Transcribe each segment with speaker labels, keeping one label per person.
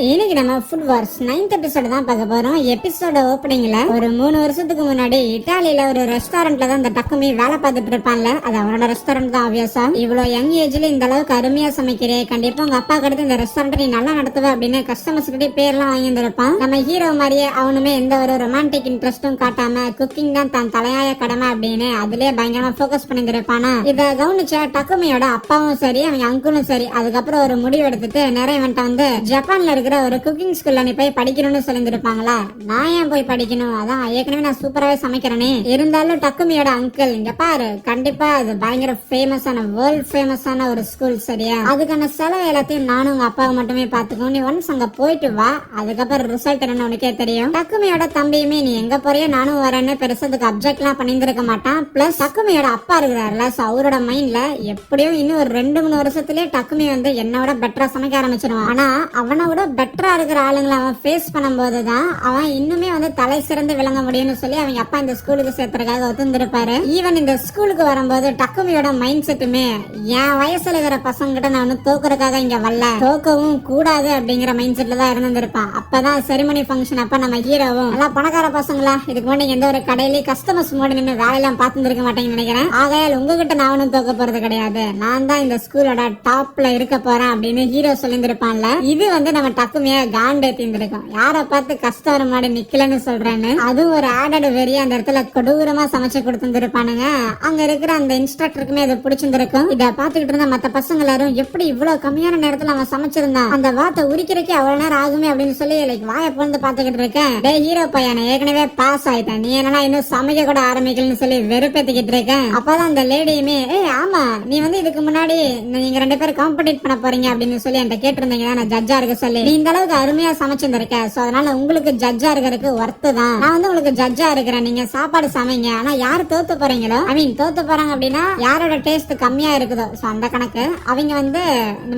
Speaker 1: இன்னைக்கு நம்ம food Wars 9th episode தான் பார்க்க போறோம். எபிசோட ஓப்பனிங்ல ஒரு 3 வருஷத்துக்கு முன்னாடி இத்தாலியில ஒரு ரெஸ்டாரண்ட்ல தான் இந்த டக்குமி வேலை பார்த்துட்டு இருப்பான்ல. அது அவனோட ரெஸ்டாரண்ட் தான். ஆப்வியஸா இவ்வளவு யங் ஏஜ்ல இந்த அளவுக்கு அருமையா சமைக்கிறே, கண்டிப்பா உங்க அப்பா கிட்ட இந்த ரெஸ்டாரண்ட் நீ நல்லா நடத்துவ அப்படின்னு கஸ்டமர்ஸ் கிட்ட பேர்லாம் வாங்கி இருந்திருப்பான். நம்ம ஹீரோ மாதிரியே அவனுமே எந்த ஒரு ரொமான்டிக் இன்ட்ரெஸ்டும் காட்டாம குக்கிங் தான் தான் தலையாய கடமை அப்படின்னு அதுலயே பயங்கரமா போக்கஸ் பண்ணிருப்பானா. இத கவனிச்ச டக்குமியோட அப்பாவும் சரி அவங்க அங்குளும் சரி அதுக்கப்புறம் ஒரு முடிவு எடுத்துட்டு நிறைய வந்து ஜப்பான்ல இருக்கிற ஒரு குக்கிங் ஸ்கூல்ல நீ போய் படிக்கணும்னு சொல்லிருப்பாங்களா. நான் ஏன் போய் படிக்கணும், அதான் ஏற்கனவே நான் சூப்பராவே சமைக்கிறேனே. இருந்தாலும் டக்குமியோட அங்கிள் இங்க பாரு, கண்டிப்பா அது பயங்கர ஃபேமஸான வேர்ல்ட் ஃபேமஸான ஒரு ஸ்கூல், சரியா? அதுக்கான செலவு எல்லாத்தையும் நானும் உங்க அப்பாவை மட்டுமே பாத்துக்கோ. நீ ஒன்ஸ் அங்க போயிட்டு வா, அதுக்கப்புறம் ரிசல்ட் என்னன்னு உனக்கே தெரியும். டக்குமியோட தம்பியுமே நீ எங்க போறியோ நானும் வரேன்னு பெருசதுக்கு அப்செக்ட் எல்லாம் பண்ணிருக்க மாட்டான். பிளஸ் டக்குமியோட அப்பா இருக்கிறாருல, அவரோட மைண்ட்ல எப்படியும் இன்னும் ஒரு 2-3 வருஷத்துலயே டக்குமி என்னோட பெட்டரா சமைக்க ஆரம்பிச்சிருவான். ஆனா அவனை விட பெட்டரா இருக்கிற ஆளுங்களை அவன் ஃபேஸ் பண்ணும்போதுதான் அவன் இன்னுமே தலை சிறந்து விளங்க முடியும்னு சொல்லி அவங்க அப்பா இந்த ஸ்கூலுக்கு சேர்த்துறதுக்காக ஒத்துந்திருப்பாரு. ஈவன் இந்த ஸ்கூலுக்கு வரும்போது டக்குமியோட மைண்ட் செட்டுமே என் வயசுல இருக்கிற பசங்க கிட்ட நான் தோக்குறதுக்காக இங்க வரல, தோக்கவும் கூடாது அப்படிங்கிற மைண்ட் செட்ல தான் இருந்திருப்பான். அப்பதான் செரிமனி ஃபங்க்ஷன் அப்ப நம்ம ஹீரோவும் நல்லா பணக்கார பசங்களா இதுக்கு முன்னாடி எந்த ஒரு கடையிலயும் கஸ்டமர்ஸ் மூடி நின்று வேலையெல்லாம் பார்த்துருக்க மாட்டேங்கன்னு நினைக்கிறேன். ஆகையால் உங்ககிட்ட நான் ஒன்னும் தோக்க போறது கிடையாது, நான் தான் இந்த ஸ்கூலோட டாப்ல இருக்க போறேன் அப்படின்னு ஹீரோ சொல்லியிருப்பான்ல. இது நம்ம டக்குமையா காண்டேத்தி இருந்திருக்கோம். யார பார்த்து கஸ்டமர் மாடி நிக்கலன்னு சொல்றேன்னு அதுவும் ஒரு ஆடட் வெறியா அந்த இடத்துல கொடூரமா சமைச்சு கொடுத்துருப்பானுங்க. அங்க இருக்கிற அந்த இன்ஸ்ட்ரக்டருக்குமே அது பிடிச்சிருந்திருக்கும். இத பாத்துக்கிட்டு இருந்த மத்த பசங்க எல்லாரும் எப்படி இவ்வளவு கம்மியான நேரத்துல அவன் சமைச்சிருந்தான், அந்த வார்த்தை உரிக்கிறக்கே அவ்வளவு நேரம் ஆகுமே அப்படின்னு சொல்லி வாய பொழுது பாத்துக்கிட்டு இருக்கேன். டே ஹீரோ பையனை ஏற்கனவே பாஸ் ஆயிட்டேன், நீ என்னன்னா இன்னும் சமைக்க கூட ஆரம்பிக்கலன்னு சொல்லி வெறுப்பேத்திக்கிட்டு இருக்கேன். அப்பதான் அந்த லேடியுமே ஆமா நீ இதுக்கு முன்னாடி நீங்க 2 பேரும் காம்படிட் பண்ண போறீங்க அப்படின்னு சொல்லி என்கிட்ட கேட்டிருந்தீங்க, நான் ஜட்ஜா இருக்க சொல்லி. நீ இந்த அளவுக்கு அருமையா சமைச்சிருக்க, சோ அதனால உங்களுக்கு ஜட்ஜா இருக்கிறதுக்கு ஒர்த்து தான். நான் உங்களுக்கு ஜட்ஜா இருக்கிறேன், நீங்க சாப்பாடு சமைங்க. ஆனா யாரு தோத்து போறீங்களோ தோத்து போறாங்க அப்படின்னா யாரோட டேஸ்ட் கம்மியா இருக்குதோ சோ அந்த கணக்கு அவங்க இந்த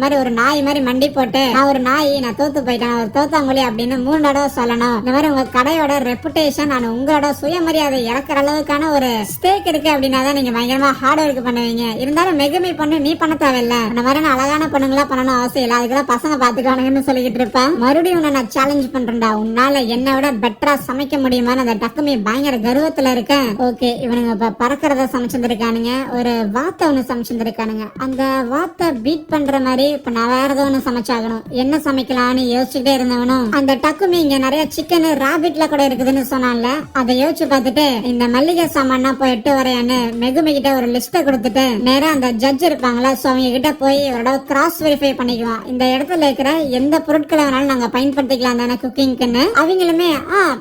Speaker 1: மாதிரி ஒரு நாய் மாதிரி மண்டி போட்டு நான் ஒரு நாய், நான் தோத்து போயிட்டேன், ஒரு தோத்தாங்குழி அப்படின்னு 3 தடவை சொல்லணும். இந்த மாதிரி உங்க கடையோட ரெப்புடேஷன் நான் உங்களோட சுயமரியாதை இறக்குற அளவுக்கான ஒரு ஸ்டேக் இருக்கு அப்படின்னா தான் நீங்க பயங்கரமா ஹார்ட் ஒர்க் பண்ணுவீங்க. இருந்தாலும் மெகுமி பொண்ணு நீ பண்ண தேவையில்ல, அந்த மாதிரி அழகான பொண்ணுங்களா பண்ணணும் அவசியம் இல்ல, அதுக்கெல்லாம் பசங்க பாத்துக்கானுங்கன்னு சொல்லிக்கிட்டு இருப்பேன். மறுபடியும் நான் சேலஞ்ச் பண்றேன்டா, உன்னால என்ன விட பெட்டரா சமைக்க முடியுமான்னு அந்த டக்குமி பயங்கர கர்வத்துல இருக்கேன். ஓகே இவனுங்க இப்ப பறக்கிறத சமைச்சிருக்கானுங்க, ஒரு வாத்தை ஒண்ணு சமைச்சிருக்கானுங்க. அந்த வாத்தை பீட் பண்ற மாதிரி இப்ப நான் வேற ஏதோ ஒண்ணு சமைச்சாகணும், என்ன சமைக்கலாம்னு யோசிச்சுட்டே இருந்தவனும் அந்த டக்குமி இங்க நிறைய சிக்கன் ராபிட்ல கூட இருக்குதுன்னு சொன்னான்ல, அதை யோசிச்சு பார்த்துட்டு இந்த மல்லிகை சாமான் போய் 8 வரையான்னு மெகுமி கிட்ட ஒரு லிஸ்ட கொடுத்துட்டு நேரா அந்த ஜட்ஜ் இருப்பாங்களா சோ அவங்க கிட்ட போய் ஒரு கிராஸ் வெரிஃபை பண்ணிக்குவான். இந்த இடத்துல இருக்கிற எந்த பொருட்களை வேணாலும் நாங்க பயன்படுத்திக்கலாம் தானே குக்கிங்க்குன்னு. அவங்களுமே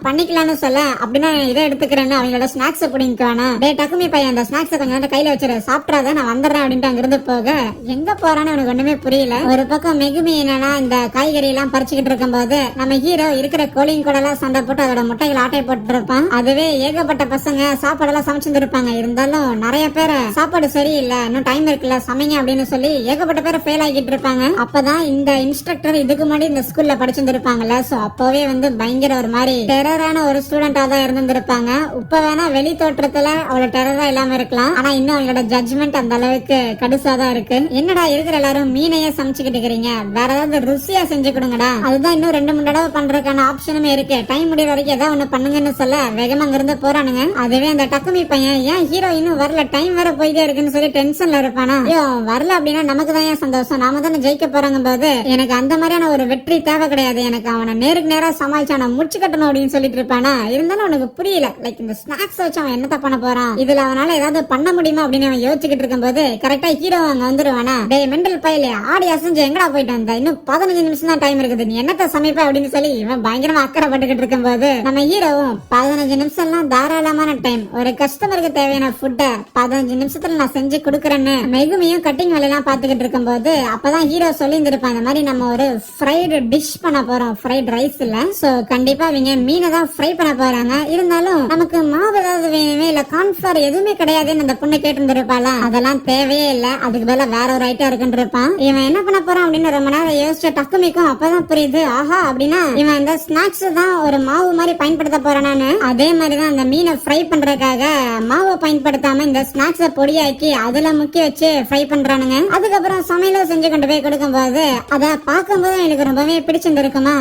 Speaker 1: பண்ணிக்கலாம்னு சொல்ல அப்படின்னா இதை எடுத்துக்கிறேன்னு அவங்களோட ஸ்நாக்ஸ் பிடிக்குவானா. டே டக்குமி பையன் அந்த ஸ்நாக்ஸ் கொஞ்சம் கையில வச்சிரு, சாப்பிடாத நான் வந்துடுறேன் அப்படின்ட்டு அங்கிருந்து போக எங்க போறான்னு எனக்கு ஒண்ணுமே புரியல. ஒரு பக்கம் மெகுமி என்னன்னா இந்த காய்கறி எல்லாம் பறிச்சுக்கிட்டு இருக்கும் போது நம்ம ஹீரோ இருக்கிற கோழிங் கூட எல்லாம் சண்டை போட்டு அதோட முட்டைகள் ஆட்டை போட்டு இருப்பான். அதுவே ஏகப்பட்ட பசங்க சாப்பாடெல்லாம் சமைச்சிருப்பாங்க. இருந்தாலும் நிறைய பேர் சாப்பாடு சரியில்லை, இன்னும் டைம் இருக்குல்ல சமைங்க அப்படின்னு சொல்லி ஏகப்பட்ட பேர் ஃபெயில் ஆகிட்டு இருப்பாங்க. அப்பதான் இந்த இன்ஸ்ட்ரக்டர் இதுக்கு முன்னாடி இந்த ஸ்கூல்ல படிச்சிருப்பாங்கல்ல சோ அப்பவே பயங்கர ஒரு மாதிரி டெரரான ஒரு ஸ்டூடெண்டா தான் இருந்திருப்பாங்க. இப்ப வேணா வெளி தோற்றத்துல அவ்வளவு டெரரா இல்லாம இருக்கலாம், ஆனா இன்னும் அவங்களோட ஜட்ஜ்மெண்ட் அந்த அளவுக்கு கடுசாதான் இருக்கு. என்னடா இருக்கிற எல்லாரும் மீனையே சமைச்சுக்கிட்டு இருக்கிறீங்க, வேற ஏதாவது ருசியா செஞ்சு கொடுங்கடா, அதுதான் இன்னும் 2-3 தடவை பண்றதுக்கான ஆப்ஷனுமே இருக்கு, டைம் முடிய வரைக்கும் ஏதாவது ஒண்ணு பண்ணுங்கன்னு சொல்ல வேகமா அங்க இருந்து போறானுங்க. அதுவே அந்த டக்குமி பையன் ஏன் ஹீரோ இன்னும் வரல, டைம் வேற போயிட்டே இருக்குன்னு சொல்லி டென்ஷன்ல இருப்பானா. ஐயோ வரல அப்படின்னா நமக்கு தான் ஏன் சந்தோஷம், நாம தானே ஜெயிக்க போறாங்க போது எனக்கு அந்த மாதிரியான ஒரு வெற்றி தேவை கிடையாது, எனக்கு அவனை நேருக்கு நேரா சமாளிச்சு அவனை முடிச்சு கட்டணும் அப்படின்னு சொல்லிட்டு இருப்பானா. இருந்தாலும் அவனுக்கு புரியல இந்த ஸ்நாக்ஸ் வச்சு அவன் என்னத்த பண்ண போறான், இதுல அவனால ஏதாவது பண்ண முடியுமா அப்படின்னு அவன் யோசிச்சுக்கிட்டு இருக்கும் போது கரெக்டா ஹீரோ அங்க வந்துருவானா. டே மெண்டல் பையில ஆடி அசைஞ்சு எங்கடா போயிட்டு வந்த, இன்னும் 15 நிமிஷம் தான் டைம் இருக்குது, நீ என்னத்த சமைப்ப அப்படின்னு சொல்லி இவன் பயங்கரமா அக்கறைப்பட்டுக்கிட்டு இருக்கும் போது நம்ம ஹீரோவும் 15 நிமிஷம் எல்லாம் தாராளமான டைம், ஒரு கஸ்டமருக்கு தேவையான ஃபுட்டை 15 நிமிஷத்துல நான் செஞ்சு கொடுக்குறேன்னு மெகுமியும் கட்டிங் வேலையெல்லாம் பாத்துக்கிட்டு இருக்கும் போது அப்பதான் ஹீரோ சொல்லி இருந்திருப்பான் இந்த மாதிரி நம்ம ஒரு ஃப்ரைடு டிஷ் பண்ண போறோம், ஃப்ரைட் ரைஸ் இல்ல சோ கண்டிப்பா இவங்க மீனை தான் ஃப்ரை பண்ண போறாங்க. இருந்தாலும் நமக்கு மாவு ஏதாவது வேணுமே இல்ல கார்ன்ஃபிளவர் எதுவுமே கிடையாதுன்னு அந்த பொண்ணு கேட்டு இருந்திருப்பாளா, அதெல்லாம் தேவையே இல்ல, அதுக்கு பதிலா வேற ஒரு ஐட்டம் இருக்குன்னு இருப்பான். இவன் என்ன பண்ண போறான் அப்படின்னு ரொம்ப நேரம் யோசிச்ச டக்குமிக்கும் அப்பதான் புரியுது, ஆஹா அப்படின்னா இவன் இந்த ஸ்நாக்ஸ் தான் ஒரு மாவு மாதிரி பயன்படுத்த போறானு. அதே மாதிரிதான் அந்த மீனை ஃப்ரை பண்றதுக்காக மாவை பயன்படுத்தாம இந்த ஸ்நாக்ஸ பொடியாக்கி அதுல முக்கி வச்சு ஃப்ரை பண்றானுங்க. அதுக்கப்புறம் சமையல செஞ்சு கொண்டு போய் கொடுக்கும் போது அதை பார்க்கும் போது எனக்கு ரொம்ப ரொம்பவே பிடிச்சிருந்திருக்குமா.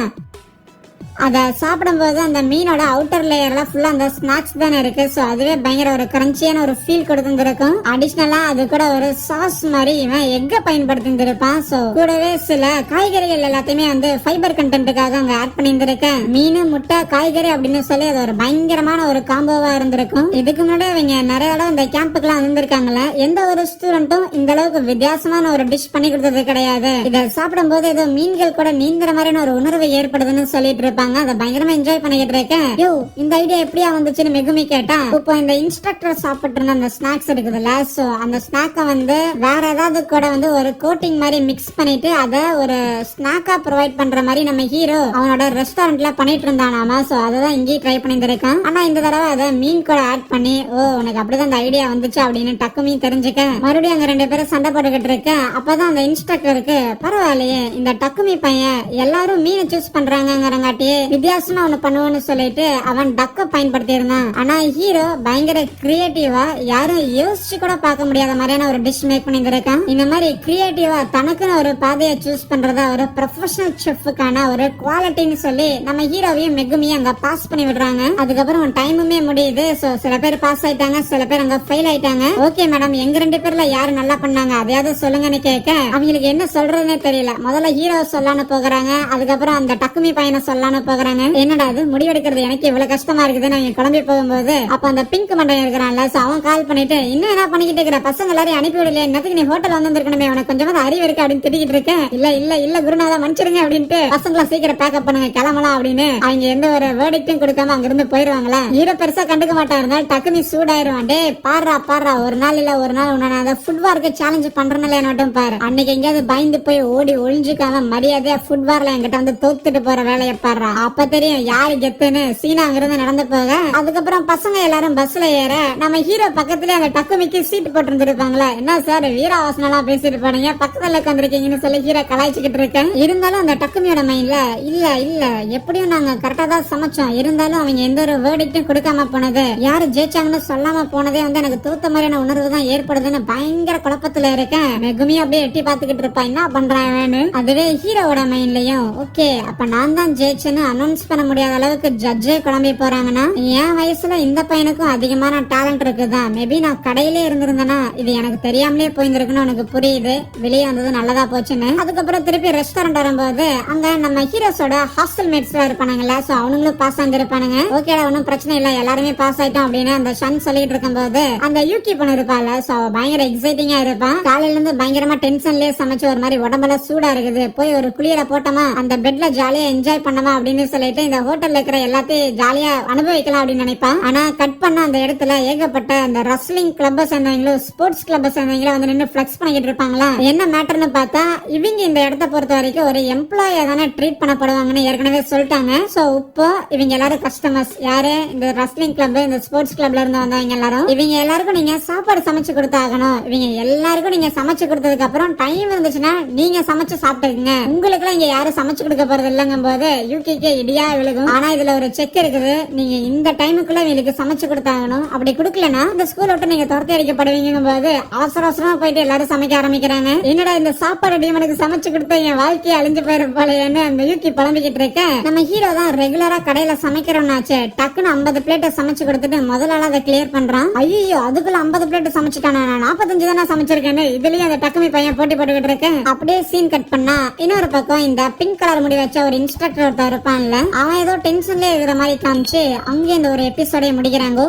Speaker 1: அத சாப்பிடும்போது அந்த மீனோட அவுட்டர் லேயர்ல ஃபுல்லா அந்த ஸ்நாக்ஸ் தானே இருக்கு. சோ அதுவே பயங்கர ஒரு கிரன்ச்சியான ஒரு ஃபீல் கொடுத்திருக்கும். அடிஷனலா அது கூட ஒரு சாஸ் மாதிரி இவன் எக்க பயன்படுத்திருப்பான். சோ கூடவே சில காய்கறிகள் எல்லாத்தையுமே வந்து ஃபைபர் கண்டென்ட்டுக்காக அங்க ஆட் பண்ணியிருந்திருக்கேன். மீன், முட்டை, காய்கறி அப்படின்னு சொல்லி அது ஒரு பயங்கரமான ஒரு காம்போவா இருந்திருக்கும். இதுக்கு முன்னாடி இவங்க நிறைய தடவை இந்த கேம்புக்கு எல்லாம் வந்திருக்காங்கல்ல, எந்த ஒரு ஸ்டூடெண்ட்டும் இந்த அளவுக்கு வித்தியாசமான ஒரு டிஷ் பண்ணி கொடுத்தது கிடையாது. இதை சாப்பிடும் போது ஏதோ மீன்கள் கூட நீந்திர மாதிரியான ஒரு உணர்வு ஏற்படுதுன்னு சொல்லிட்டு இருப்பாங்க. அதை பயங்கரமா என்ஜாய் பண்ணிக்கிட்டு இருக்கேன். யோ, இந்த ஐடியா எப்படியா வந்துச்சுன்னு மெகுமி கேட்டா, இப்போ இந்த இன்ஸ்ட்ரக்டர் சாப்பிட்டு இருந்த அந்த ஸ்நாக்ஸ் இருக்குதுல்ல, சோ அந்த ஸ்நாக்க வந்து வேற ஏதாவது கூட வந்து ஒரு கோட்டிங் மாதிரி மிக்ஸ் பண்ணிட்டு அதை ஒரு ஸ்நாக்கா ப்ரொவைட் பண்ற மாதிரி நம்ம ஹீரோ அவனோட ரெஸ்டாரண்ட்ல பண்ணிட்டு இருந்தானாமா. சோ அததான் இங்கேயும் ட்ரை பண்ணிருக்கான். ஆனா இந்த தடவை அதை மீன் கூட ஆட் பண்ணி, ஓ உனக்கு அப்படிதான் அந்த ஐடியா வந்துச்சு அப்படின்னு டக்குமி தெரிஞ்சுக்க மறுபடியும் அங்க 2 பேரும் சண்டை போட்டுக்கிட்டு இருக்கேன். அப்பதான் அந்த இன்ஸ்ட்ரக்டருக்கு, பரவாயில்லையே இந்த டக்குமி பையன் எல்லாரும் மீனை சூஸ் பண்றாங்கிறங்காட்டி வித்தியாசமா ஒண்ணு பண்ணுவோம்னு சொல்லிட்டு அவன் டக்க பயன்படுத்தி இருந்தான். ஆனா ஹீரோ பயங்கர கிரியேட்டிவா யாரும் யோசிச்சு கூட பார்க்க முடியாத மாதிரியான ஒரு டிஷ் மேக் பண்ணிருக்கான். இந்த மாதிரி கிரியேட்டிவா தனக்குன்னு ஒரு பாதையை சூஸ் பண்றத ஒரு ப்ரொஃபஷனல் செஃப்க்கான ஒரு குவாலிட்டின்னு சொல்லி நம்ம ஹீரோவையும் மெகுமியும் அங்க பாஸ் பண்ணி விடுறாங்க. அதுக்கப்புறம் டைமுமே முடியுது. சோ சில பேர் பாஸ் ஆயிட்டாங்க, சில பேர் அங்க ஃபெயில் ஆயிட்டாங்க. ஓகே மேடம், எங்க 2 பேர்ல யாரு நல்லா பண்ணாங்க அதையாவது சொல்லுங்கன்னு கேட்க அவங்களுக்கு என்ன சொல்றதுன்னே தெரியல. முதல்ல ஹீரோ சொல்லான்னு போகிறாங்க, அதுக்கப்புறம் அந்த டக்குமி பையனை சொல்லான்னு போகிறாங்க. என்னடா அது முடிவெடுக்கிறது எனக்கு இவ்வளவு கஷ்டமா இருக்குது. நான் கிளம்பி போகும்போது அப்ப அந்த பிங்க் மண்டன் இருக்கிறான்ல, அவன் கால் பண்ணிட்டு, இன்னும் என்ன பண்ணிக்கிட்டு இருக்கிற, பசங்க எல்லாரையும் அனுப்பி விடல, என்னத்துக்கு நீ ஹோட்டல் வந்திருக்கணுமே, உனக்கு கொஞ்சமா அறிவு இருக்கு அப்படின்னு திட்டிக்கிட்டு இருக்கேன். இல்ல இல்ல இல்ல குருநாதா மன்னிச்சிருங்க அப்படின்ட்டு பசங்களை சீக்கிரம் பேக்கப் பண்ணுங்க கிளம்பலாம் அப்படின்னு அவங்க எந்த ஒரு வேர்டிக்டும் கொடுக்காம அங்கிருந்து போயிருவாங்களா. ஹீரோ பெருசா கண்டுக்க மாட்டா, இருந்தாலும் டக்குனி சூடாயிருவான். டே பாடுறா ஒரு நாள் இல்ல ஒரு நாள் உன்ன அந்த ஃபுட் வார்க்கு சேலஞ்ச் பண்றேன்னு மட்டும் பாரு. அன்னைக்கு எங்கேயாவது பயந்து போய் ஓடி ஒழிஞ்சுக்காம மரியாதையா ஃபுட் வார்ல என்கிட்ட வந்து தோத்துட்டு போற வேலையை பாடுறா. அப்ப தெரியும் யாரு கெத்துன்னு. சீனா அங்கிருந்து நடந்து போக அதுக்கப்புறம் பசங்க எல்லாரும் பஸ்ல ஏற நம்ம ஹீரோ பக்கத்துல அந்த டக்குமிக்கு சீட் போட்டு இருந்திருப்பாங்களா. என்ன சார் வீராவாசனம் எல்லாம் பேசிட்டு போனீங்க, பக்கத்துல உட்காந்துருக்கீங்கன்னு சொல்லி ஹீரோ கலாய்ச்சிக்கிட்டு இருக்கேன். இருந்தாலும் அந்த டக்குமியோட மைண்ட்ல இல்ல எப்படியும் நாங்க கரெக்டா தான் சமைச்சோம், இருந்தாலும் அவங்க எந்த ஒரு வேர்டிக்டும் கொடுக்காம போனது, யாரு ஜெயிச்சாங்கன்னு சொல்லாம போனதே வந்து எனக்கு தோத்த மாதிரியான உணர்வு தான் ஏற்படுதுன்னு பயங்கர குழப்பத்துல இருக்கேன். மெகுமி அப்படியே எட்டி பாத்துக்கிட்டு இருப்பா, என்ன பண்றான்னு. அதுவே ஹீரோவோட மைண்ட்லயும் ஓகே அப்ப நான் தான் ஜெயிச்சேன்னு அனௌன்ஸ் பண்ண முடியாத அளவுக்கு ஜட்ஜே குழம்பி போறாங்கன்னா, என் வயசுல இந்த பையனுக்கும் அதிகமான டேலண்ட் இருக்குதான். மேபி நான் கடையிலே இருந்திருந்தேன்னா இது எனக்கு தெரியாமலே போயிருந்திருக்குன்னு உனக்கு புரியுது, வெளியே வந்தது நல்லதா போச்சுன்னு. அதுக்கப்புறம் திருப்பி ரெஸ்டாரண்ட் வரும்போது அங்க நம்ம ஹீரோஸோட ஹாஸ்டல் மேட்ஸ் இருப்பானுங்கல்ல, சோ அவனுங்களும் பாஸ் ஆகிருப்பானுங்க. ஓகேடா ஒன்னும் பிரச்சனை இல்ல எல்லாருமே பாஸ் ஆயிட்டோம் அப்படின்னு அந்த ஷன் சொல்லிட்டு இருக்கும் போது அந்த யூகி பொண்ணு இருப்பாள், சோ பயங்கர எக்ஸைட்டிங்கா இருப்பான். காலையில இருந்து பயங்கரமா டென்ஷன்லயே சமைச்சு ஒரு மாதிரி உடம்பெல்லாம் சூடா இருக்குது, போய் ஒரு குளியல போட்டோமா அந்த பெட்ல ஜாலியா என்ஜாய் பண்ணமா அப்படின்னு சொல்லிட்டு இந்த ஹோட்டல்ல இருக்கிற எல்லாத்தையும் ஜாலியா அனுபவிக்கலாம் அப்படின்னு நினைப்பான். ஆனா கட் பண்ண அந்த இடத்துல ஏகப்பட்ட அந்த ரஸ்லிங் கிளப் சேர்ந்தவங்களும் ஸ்போர்ட்ஸ் கிளப் சேர்ந்தவங்களும் வந்து நின்று பிளெக்ஸ் பண்ணிக்கிட்டு இருப்பாங்களா. என்ன மேட்டர்னு பார்த்தா இவங்க இந்த இடத்த பொறுத்த வரைக்கும் ஒரு எம்ப்ளாயா தானே ட்ரீட் பண்ணப்படுவாங்கன்னு ஏற்கனவே சொல்லிட்டாங்க. சோ இப்போ இவங்க எல்லாரும் கஸ்டமர்ஸ் யாரு, இந்த ரஸ்லிங் கிளப் இந்த ஸ்போர்ட்ஸ் கிளப்ல இருந்து வந்தவங்க எல்லாரும். இவங்க எல்லாருக்கும் நீங்க சாப்பாடு சமைச்சு கொடுத்தாகணும். இவங்க எல்லாருக்கும் நீங்க சமைச்சு கொடுத்ததுக்கு அப்புறம் டைம் இருந்துச்சுன்னா நீங்க சமைச்சு சாப்பிட்டுருங்க. உங்களுக்கு எல்லாம் இங்க யாரும் சமைச்சு கொடுக்க போறது இல்லங்கும் போது யூகேக்கு இடியா விழுகும். ஆனா இதுல ஒரு செக் இருக்குது, நீங்க இந்த டைமுக்குள்ள இவங்களுக்கு சமைச்சு கொடுத்தாகணும். அப்படி கொடுக்கலன்னா இந்த ஸ்கூல் விட்டு நீங்க துரத்தி அடிக்கப்படுவீங்க போது அவசரமா போயிட்டு எல்லாரும் சமைக்க ஆரம்பிக்கிறாங்க. என்னடா இந்த சாப்பாடு டீமனுக்கு சமைச்சு கொடுத்த என் வாழ்க்கையை அழிஞ்சு போயிரும் போலன்னு அந்த யூகி புலம்பிக்கிட்டு இருக்க நம்ம ஹீரோ தான் ரெகுலரா கடையில சமைக்கிறோம்னாச்சு டக்குன்னு 50 பிளேட்டை சமைச்சு கொடுத்துட்டு முதல்ல அதை கிளியர் பண்றான். ஐயோ அதுக்குள்ள 50 பிளேட் சமைச்சுட்டானா, நான் 45 தானே சமைச்சிருக்கேன்னு இதுலயும் அந்த டக்குமி பையன் போட்டி போட்டுக்கிட்டு இருக்கேன். அப்படியே சீன் கட் பண்ணா இன்னொரு பக்கம் இந்த பிங்க் கலர் முடி வச்ச ஒரு இன்ஸ்ட்ரக்டர் ஒருத்தர் இருப்பான்ல, அவன் ஏதோ டென்ஷன்ல இருக்கிற மாதிரி காமிச்சு அங்கே இந்த ஒரு எபிசோட முடிக்கிறாங்க.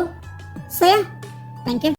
Speaker 1: So thank you.